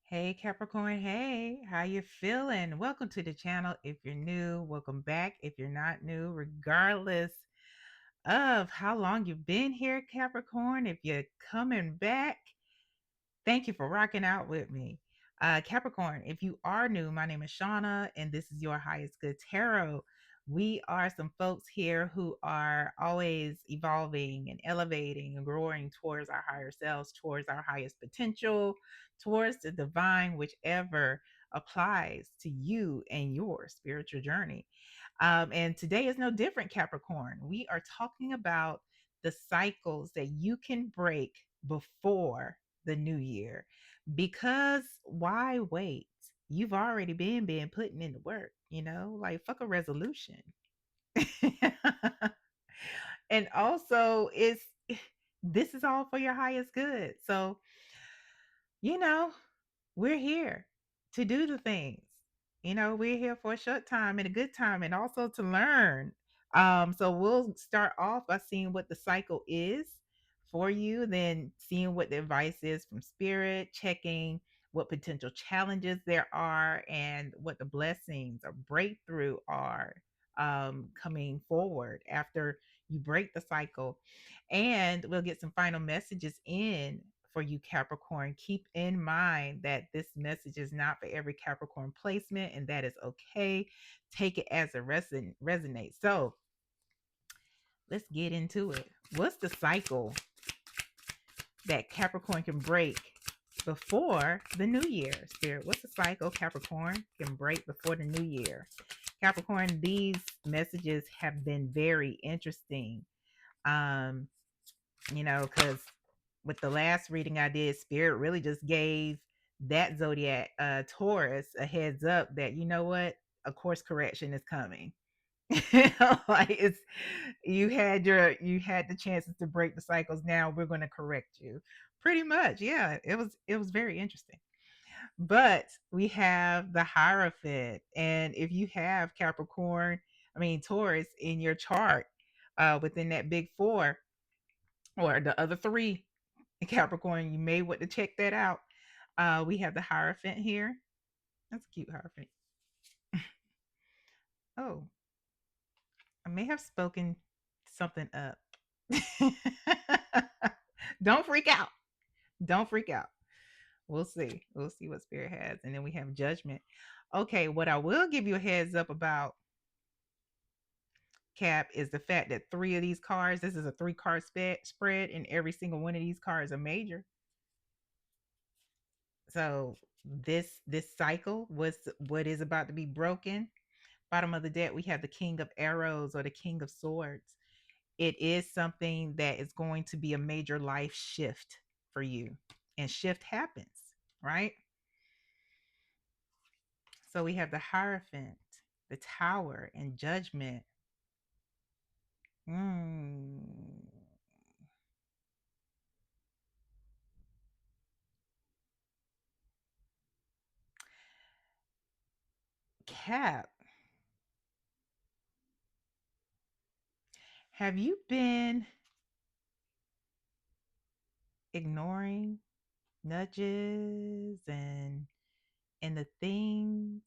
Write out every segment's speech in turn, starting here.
Hey Capricorn, hey, how you feeling? Welcome to the channel. If you're new, welcome back. If you're not new, regardless of how long you've been here, Capricorn, if you're coming back, thank you for rocking out with me. Capricorn, if you are new, my name is Shauna, and this is your highest good tarot. We are some folks here who are always evolving and elevating and growing towards our higher selves, towards our highest potential, towards the divine, whichever applies to you and your spiritual journey. And today is no different, Capricorn. We are talking about the cycles that you can break before the new year. Because why wait? You've already been putting in the work, like fuck a resolution. And also it's this is all for your highest good. So, you know, we're here to do the things. We're here for a short time and a good time and also to learn. So we'll start off by seeing what the cycle is for you, then seeing what the advice is from spirit, checking what potential challenges there are and what the blessings or breakthrough are coming forward after you break the cycle. And we'll get some final messages in for you, Capricorn. Keep in mind that this message is not for every Capricorn placement, and that is okay. Take it as it resonates. So let's get into it. What's the cycle that Capricorn can break before the new year? Spirit, what's the cycle Capricorn can break before the new year? Capricorn, these messages have been very interesting. Um, because with the last reading I did, Spirit really just gave that zodiac Taurus a heads up that you know what, a course correction is coming. Like it's you had the chances to break the cycles. Now we're going to correct you. Pretty much, yeah. It was very interesting. But we have the Hierophant, and if you have Taurus in your chart, within that big four or the other three Capricorn, you may want to check that out. We have the Hierophant here. That's a cute Hierophant. Oh, I may have spoken something up. Don't freak out. Don't freak out. We'll see. We'll see what Spirit has. And then we have Judgment. Okay, what I will give you a heads up about, Cap, is the fact that three of these cards, this is a three-card spread, and every single one of these cards are major. So this cycle was what is about to be broken. Bottom of the deck, we have the King of Arrows or the King of Swords. It is something that is going to be a major life shift for you. And shift happens, right? So we have the Hierophant, the Tower, and Judgment. Mm. Cap, have you been ignoring nudges and the things,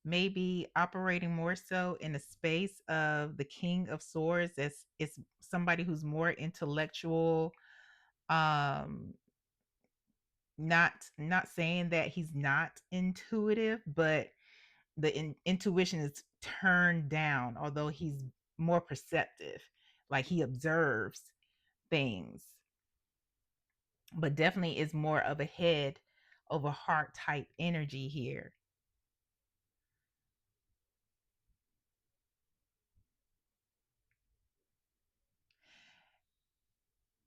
maybe operating more so in the space of the King of Swords as it's somebody who's more intellectual, um not saying that he's not intuitive, but the intuition is turned down, although he's more perceptive, like he observes things, but definitely is more of a head over heart type energy here.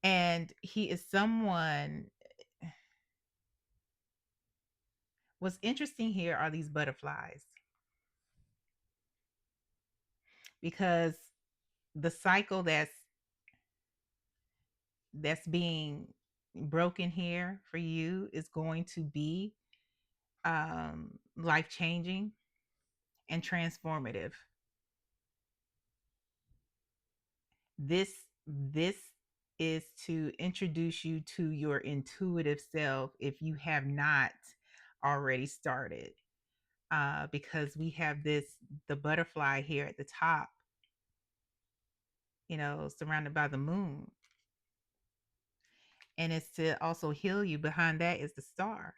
And he is someone, what's interesting here are these butterflies, because the cycle that's being broken here for you is going to be life changing and transformative. This is to introduce you to your intuitive self if you have not already started, because we have the butterfly here at the top, surrounded by the moon. And it's to also heal you. Behind that is the star.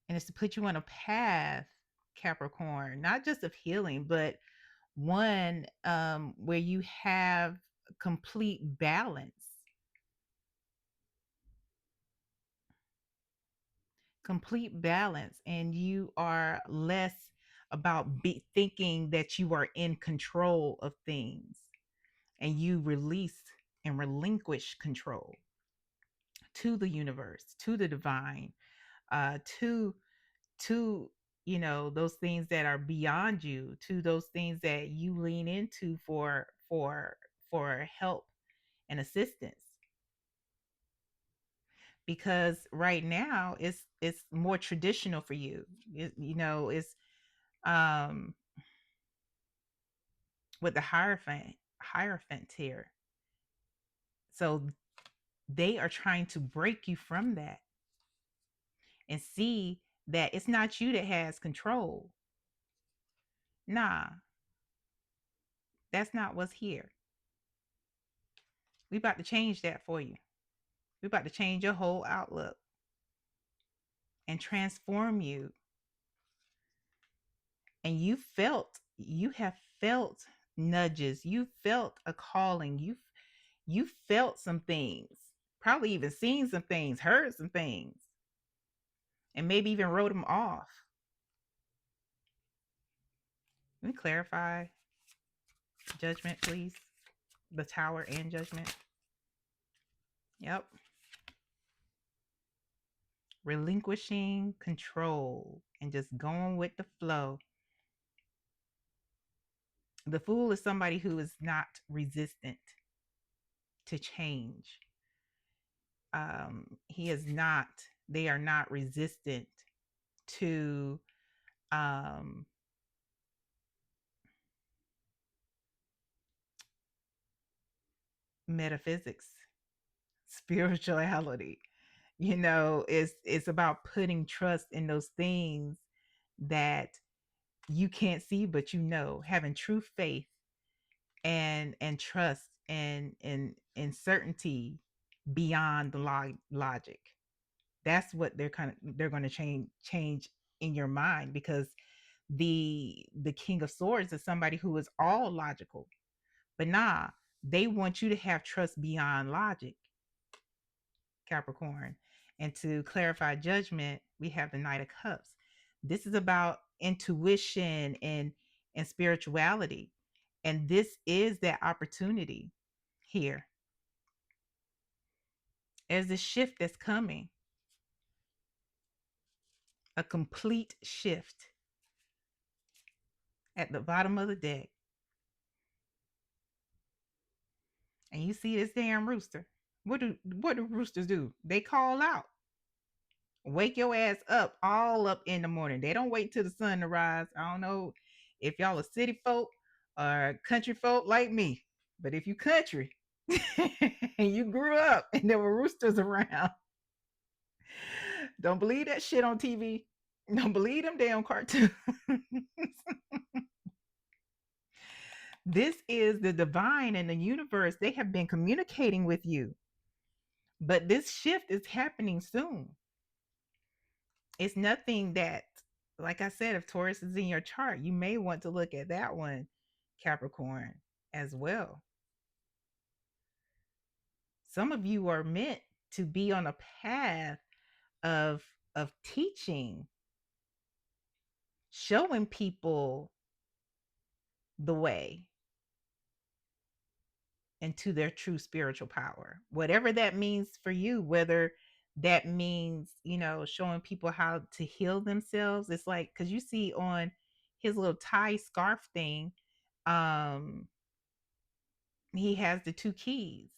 And it's to put you on a path, Capricorn, not just of healing, but one, where you have complete balance. Complete balance, and you are less about thinking that you are in control of things, and you release and relinquish control to the universe, to the divine, to to those things that are beyond you, to those things that you lean into for help and assistance. Because right now it's more traditional for you. It's um with the hierophant here. So they are trying to break you from that and see that it's not you that has control. Nah, that's not what's here. We about to change that for you. We about to change your whole outlook and transform you. And you have felt nudges. You felt a calling. You felt some things. Probably even seen some things, heard some things, and maybe even wrote them off. Let me clarify judgment, please. The tower and judgment. Yep. Relinquishing control and just going with the flow. The fool is somebody who is not resistant to change. He is not, they are not resistant to um, metaphysics, spirituality. It's about putting trust in those things that you can't see, but having true faith and trust and certainty beyond the logic. That's what they're going to change in your mind, because the king of swords is somebody who is all logical, but nah, they want you to have trust beyond logic, Capricorn. And to clarify judgment, we have the Knight of Cups. This is about intuition and spirituality. And this is that opportunity here. There's a shift that's coming, a complete shift at the bottom of the deck. And you see this damn rooster. What do roosters do? They call out. Wake your ass up all up in the morning. They don't wait till the sun to rise. I don't know if y'all are city folk or country folk like me, but if you country and you grew up and there were roosters around, don't believe that shit on TV. Don't believe them damn cartoons. This is the divine and the universe. They have been communicating with you, but this shift is happening soon. It's nothing that, like I said, if Taurus is in your chart, you may want to look at that one, Capricorn, as well. Some of you are meant to be on a path of teaching, showing people the way into their true spiritual power, whatever that means for you. Whether that means showing people how to heal themselves. It's like, because you see on his little tie scarf thing, um he has the two keys,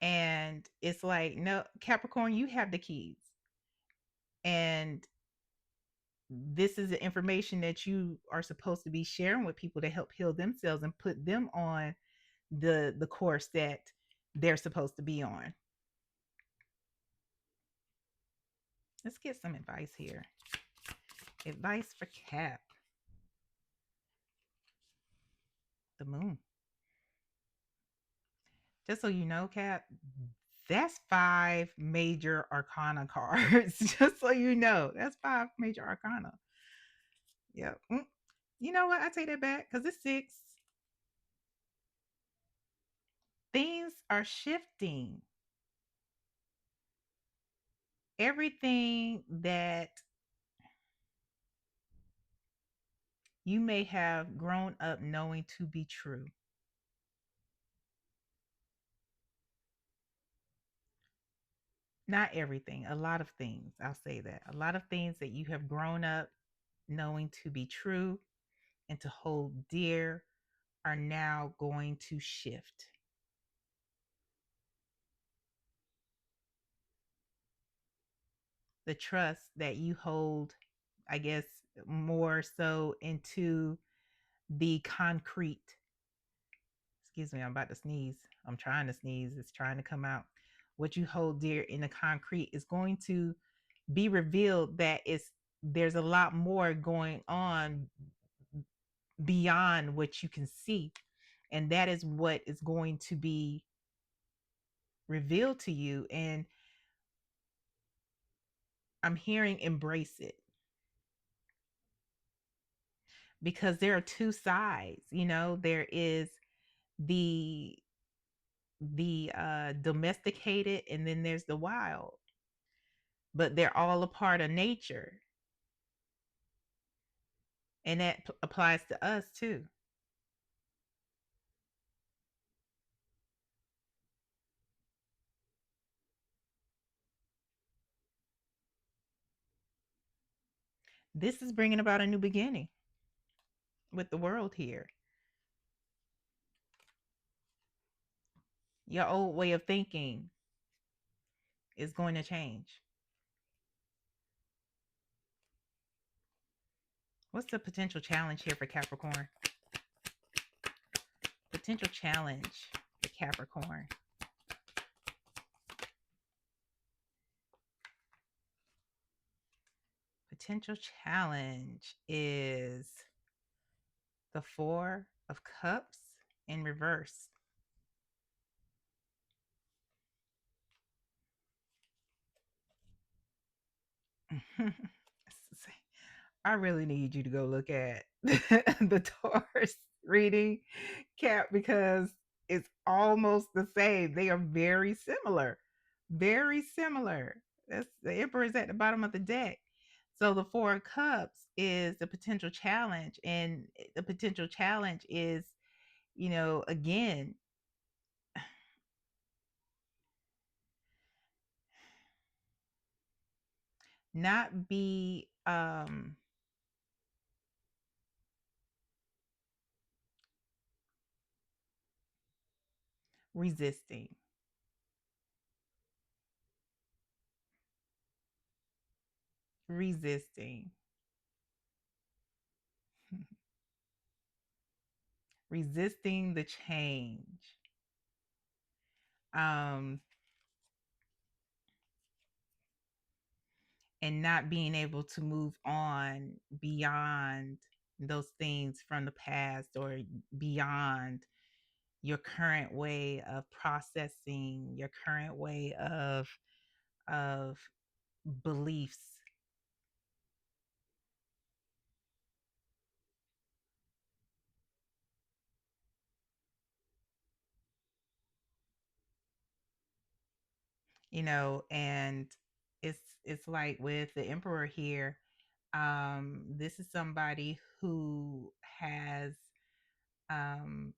and it's like, no, Capricorn, you have the keys, and this is the information that you are supposed to be sharing with people to help heal themselves and put them on the course that they're supposed to be on. Let's get some advice here. Advice for Cap, the moon. Just so you know, Cap, that's five major arcana cards. Just so you know, that's five major arcana. Yep. You know what? I take that back because it's six. Things are shifting. Everything that you may have grown up knowing to be true. Not everything, a lot of things. I'll say that. A lot of things that you have grown up knowing to be true and to hold dear are now going to shift. The trust that you hold, I guess, more so into the concrete. Excuse me, I'm about to sneeze. I'm trying to sneeze. It's trying to come out. What you hold dear in the concrete is going to be revealed that there's a lot more going on beyond what you can see. And that is what is going to be revealed to you. And I'm hearing embrace it because there are two sides. There is the domesticated, and then there's the wild, but they're all a part of nature, and that applies to us too. This is bringing about a new beginning with the world here. Your old way of thinking is going to change. What's the potential challenge here for Capricorn? Potential challenge for Capricorn. Potential challenge is the Four of Cups in reverse. I really need you to go look at the Taurus reading, Cap, because it's almost the same. They are very similar. Very similar. That's the Emperor is at the bottom of the deck. So the Four of Cups is the potential challenge. And the potential challenge is, again, not be resisting. Resisting. Resisting the change. Um and not being able to move on beyond those things from the past, or beyond your current way of processing, your current way of beliefs. And it's like with the Emperor here, this is somebody who has um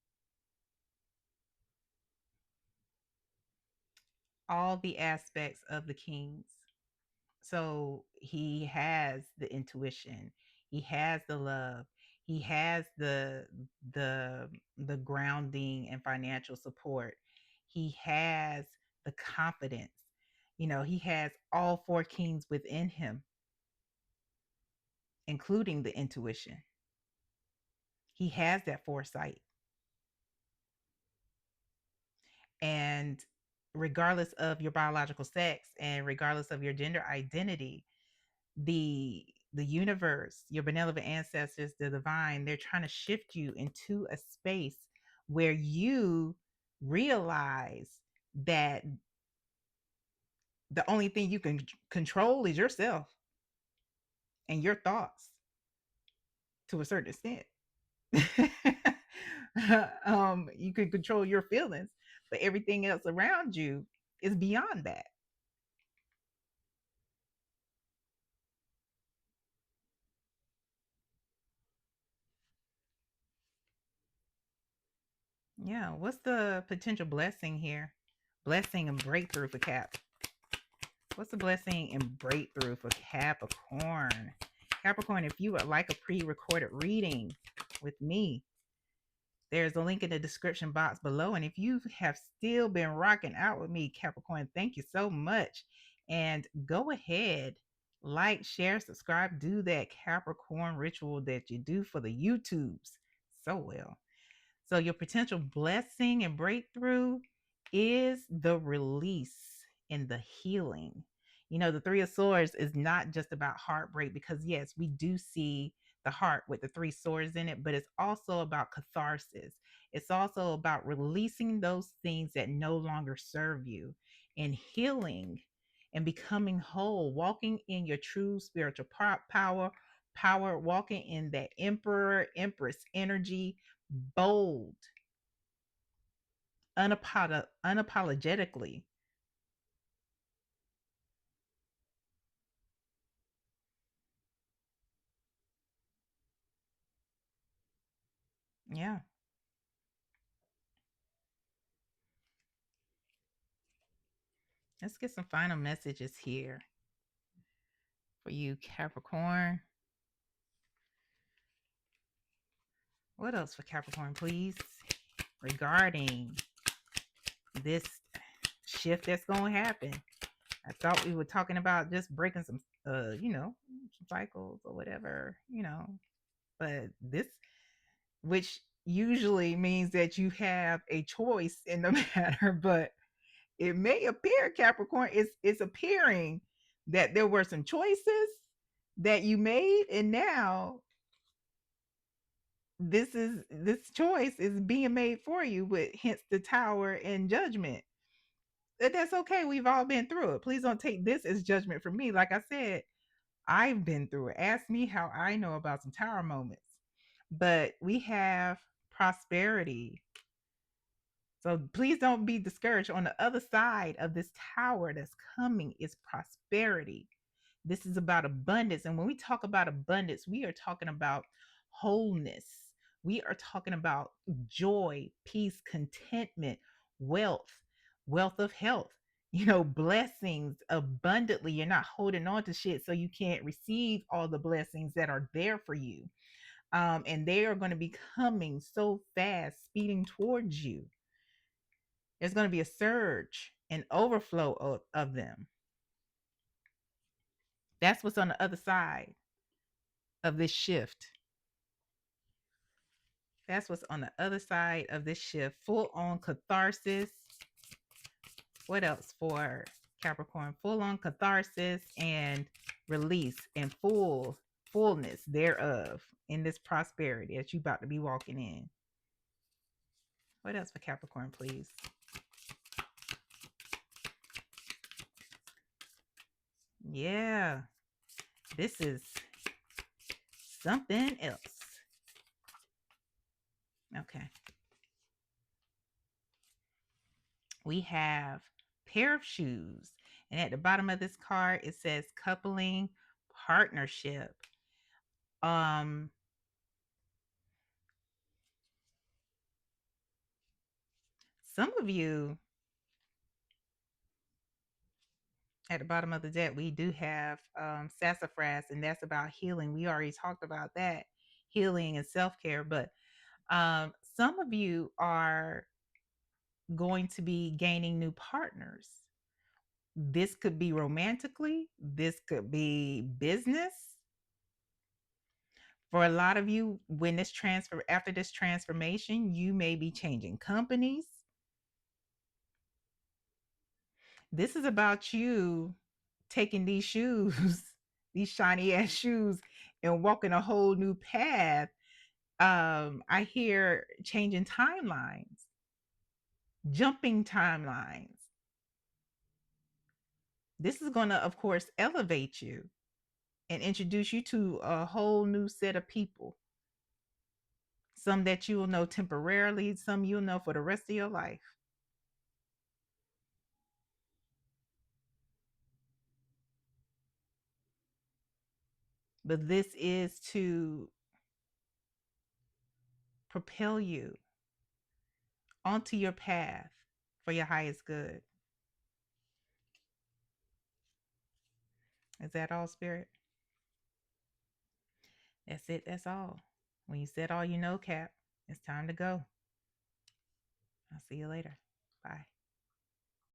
all the aspects of the kings. So he has the intuition, he has the love, he has the the grounding and financial support. He has the confidence. He has all four kings within him, including the intuition. He has that foresight. And And regardless of your biological sex and regardless of your gender identity, the the universe, your benevolent ancestors, the divine, they're trying to shift you into a space where you realize that the only thing you can control is yourself and your thoughts to a certain extent. You can control your feelings, but everything else around you is beyond that. Yeah. What's the potential blessing here? Blessing and breakthrough for Cap. What's the blessing and breakthrough for Capricorn? Capricorn, if you would like a pre recorded reading with me, there's a link in the description box below. And if you have still been rocking out with me, Capricorn, thank you so much. And go ahead, like, share, subscribe, do that Capricorn ritual that you do for the YouTubes so well. So, your potential blessing and breakthrough is the release and the healing. You know, the Three of Swords is not just about heartbreak because, yes, we do see the heart with the three swords in it, but it's also about catharsis. It's also about releasing those things that no longer serve you and healing and becoming whole, walking in your true spiritual power, walking in that emperor, empress energy, bold, unapologetically. Yeah. Let's get some final messages here for you, Capricorn. What else for Capricorn, please? Regarding this shift that's going to happen. I thought we were talking about just breaking some, some cycles or whatever, but this, which usually means that you have a choice in the matter, but it may appear, Capricorn, it's appearing that there were some choices that you made, and now this choice is being made for you, with hence the Tower and Judgment. That's okay. We've all been through it. Please don't take this as judgment from me. Like I said, I've been through it. Ask me how I know about some Tower moments. But we have prosperity. So please don't be discouraged. On the other side of this tower that's coming is prosperity. This is about abundance. And when we talk about abundance, we are talking about wholeness. We are talking about joy, peace, contentment, wealth, wealth of health, blessings abundantly. You're not holding on to shit so you can't receive all the blessings that are there for you. And they are going to be coming so fast, speeding towards you. There's going to be a surge and overflow of them. That's what's on the other side of this shift. That's what's on the other side of this shift. Full on catharsis. What else for Capricorn? Full on catharsis and release and fullness thereof in this prosperity that you about to be walking in. What else for Capricorn, please? Yeah, this is something else. Okay. We have pair of shoes. And at the bottom of this card, it says coupling partnership. Um, some of you at the bottom of the deck, we do have sassafras, and that's about healing. We already talked about that, healing and self-care. But some of you are going to be gaining new partners. This could be romantically, this could be business. For a lot of you, when this after this transformation, you may be changing companies. This is about you taking these shoes, these shiny ass shoes, and walking a whole new path. I hear changing timelines, jumping timelines. This is going to, of course, elevate you and introduce you to a whole new set of people. Some that you will know temporarily, some you'll know for the rest of your life. But this is to propel you onto your path for your highest good. Is that all, Spirit? That's it. That's all. When you said all you know, Cap, it's time to go. I'll see you later. Bye.